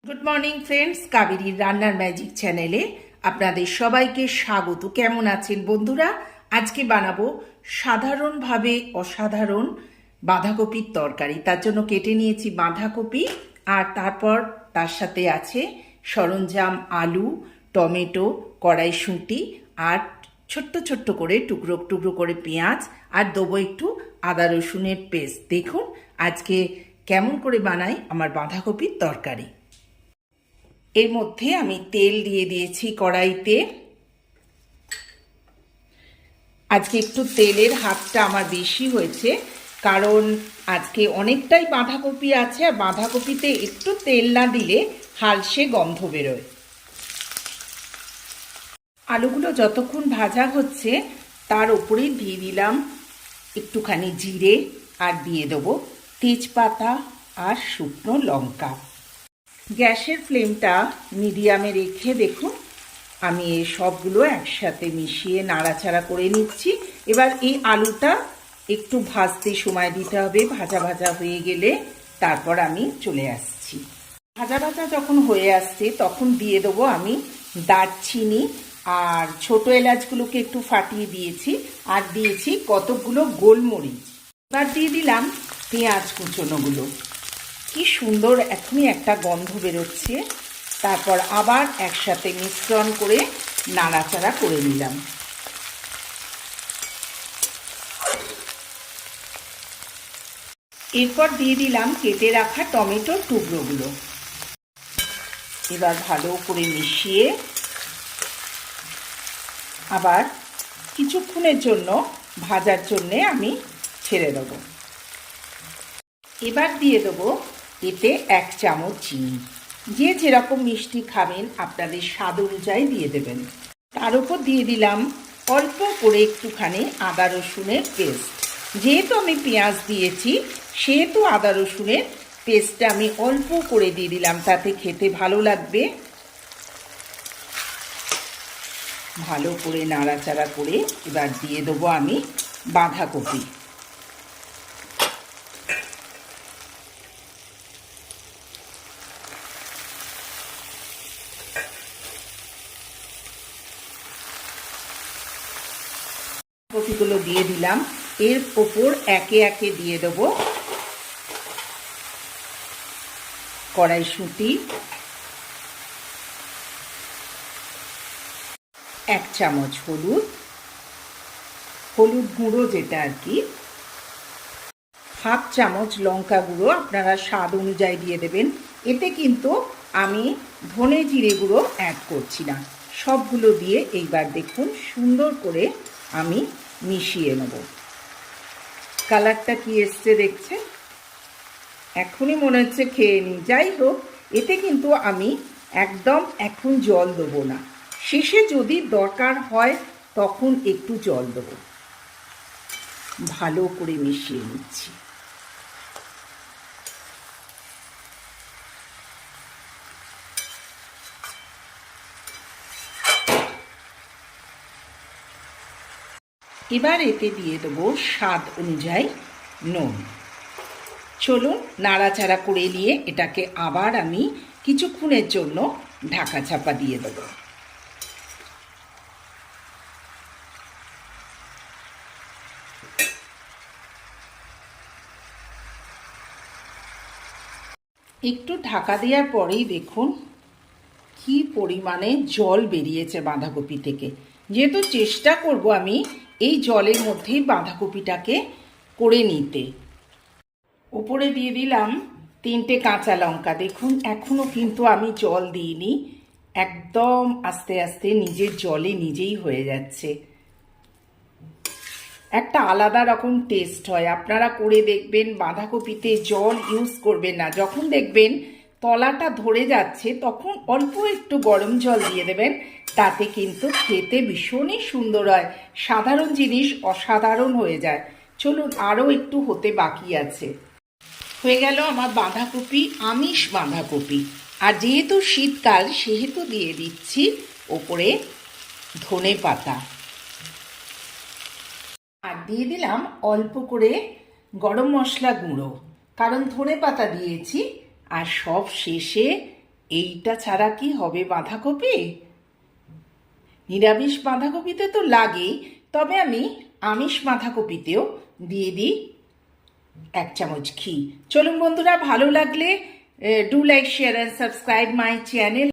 Good morning friends, কাবেরীর রান্নার magic চ্যানেলে আপনাদের সবাইকে স্বাগত। কেমন আছেন বন্ধুরা? আজকে বানাবো সাধারণভাবে অসাধারণ বাঁধাকপির তরকারি। তার জন্য কেটে নিয়েছি বাঁধাকপি, আর তারপর তার সাথে আছে সরঞ্জাম আলু, টমেটো, কড়াইশুঁটি আর ছোট্ট ছোট্ট করে টুকরো টুকরো করে পেঁয়াজ, আর দেবো একটু আদা রসুনের পেস্ট। দেখুন আজকে কেমন করে বানাই আমার বাঁধাকপির তরকারি। এর মধ্যে আমি তেল দিয়ে দিয়েছি কড়াইতে। আজকে একটু তেলের হাতটা আমার বেশি হয়েছে, কারণ আজকে অনেকটাই বাঁধাকপি আছে, আর বাঁধাকপিতে একটু তেল না দিলে হালসে গন্ধ বেরোয়। আলুগুলো যতক্ষণ ভাজা হচ্ছে তার উপরেই দিয়ে দিলাম একটুখানি জিরে, আর দিয়ে দেবো তেজপাতা আর শুকনো লঙ্কা। গ্যাসের ফ্লেমটা মিডিয়ামে রেখে দেখুন আমি এই সবগুলো একসাথে মিশিয়ে নাড়াচাড়া করে নিচ্ছি। এবার এই আলুটা একটু ভাজতে সময় দিতে হবে, ভাজা ভাজা হয়ে গেলে তারপর আমি চলে আসছি। ভাজা ভাজা যখন হয়ে আসছে তখন দিয়ে দেবো আমি দারচিনি আর ছোট এলাচগুলোকে একটু ফাটিয়ে দিয়েছি, আর দিয়েছি কতকগুলো গোলমরিচ। এবার দিয়ে দিলাম পেঁয়াজ কুচোনোগুলো। কি সুন্দর এখনই একটা গন্ধ বেরোচ্ছে। তারপর আবার একসাথে মিশ্রণ করে নাড়াচাড়া করে নিলাম। এরপর দিয়ে দিলাম কেটে রাখা টমেটোর টুকরোগুলো। এবার ভালো করে মিশিয়ে আবার কিছুক্ষণের জন্য ভাজার জন্যে আমি ছেড়ে দেবো। এবার দিয়ে দেবো এতে 1 চামচ চিনি। যে যেরকম মিষ্টি খাবেন আপনাদের স্বাদ অনুযায়ী দিয়ে দেবেন। তার উপর দিয়ে দিলাম অল্প করে একটুখানি আদা রসুনের পেস্ট। যেহেতু আমি পেঁয়াজ দিয়েছি সেহেতু আদা রসুনের পেস্টটা আমি অল্প করে দিয়ে দিলাম, তাতে খেতে ভালো লাগবে। ভালো করে নাড়াচাড়া করে এবার দিয়ে দেবো আমি বাঁধাকপি। কপিগুলো দিয়ে দিলাম। এর ওপর একে একে দিয়ে দেবো কড়াইশুঁটি, 1 চামচ হলুদ গুঁড়ো যেটা আর কি, 1/2 চামচ লঙ্কা গুঁড়ো, আপনারা স্বাদ অনুযায়ী দিয়ে দেবেন। এতে কিন্তু আমি ধনে জিরে গুঁড়ো অ্যাড করছি না। সবগুলো দিয়ে এইবার দেখুন সুন্দর করে আমি মিশিয়ে নেব। কালারটা কি এসছে দেখছেন? এখনই মনে হচ্ছে খেয়ে নিই। যাই হোক, এতে কিন্তু আমি একদম এখন জল দেবো না, শেষে যদি দরকার হয় তখন একটু জল দেবো। ভালো করে মিশিয়ে নিচ্ছি। এবার এতে দিয়ে দেবো স্বাদ অনুযায়ী নুন। চলুন নাড়াচাড়া করে নিয়ে এটাকে আবার আমি কিছুক্ষণের জন্য ঢাকা চাপা দিয়ে দেবো। একটু ঢাকা দেওয়ার পরেই দেখুন কি পরিমাণে জল বেরিয়েছে বাঁধাকপি থেকে। যেহেতু চেষ্টা করব আমি এই জলের মধ্যেই বাঁধাকপিটাকে করে নিতে। ওপরে দিয়ে দিলাম 3টে কাঁচা লঙ্কা। দেখুন এখনও কিন্তু আমি জল দিইনি, একদম আস্তে আস্তে নিজের জলে নিজেই হয়ে যাচ্ছে। একটা আলাদা রকম টেস্ট হয়, আপনারা করে দেখবেন। বাঁধাকপিতে জল ইউজ করবেন না। যখন দেখবেন তলাটা ধরে যাচ্ছে তখন অল্প একটু গরম জল দিয়ে দেবেন, তাতে কিন্তু খেতে ভীষণই সুন্দর হয়। সাধারণ জিনিস অসাধারণ হয়ে যায়। চলুন আরও একটু হতে বাকি আছে। হয়ে গেল আমার বাঁধাকপি, আমিষ বাঁধাকপি। আর যেহেতু শীতকাল সেহেতু দিয়ে দিচ্ছি ওপরে ধনে পাতা, আর দিয়ে দিলাম অল্প করে গরম মশলা গুঁড়ো, কারণ ধনে পাতা দিয়েছি। আর সব শেষে এইটা ছাড়া কি হবে বাঁধাকপি? নিরামিষ বাঁধাকপিতে তো লাগেই, তবে আমি আমিষ বাঁধাকপিতেও দিয়ে দিই 1 চামচ ঘি। চলুন বন্ধুরা, ভালো লাগলে do like, share and subscribe my channel.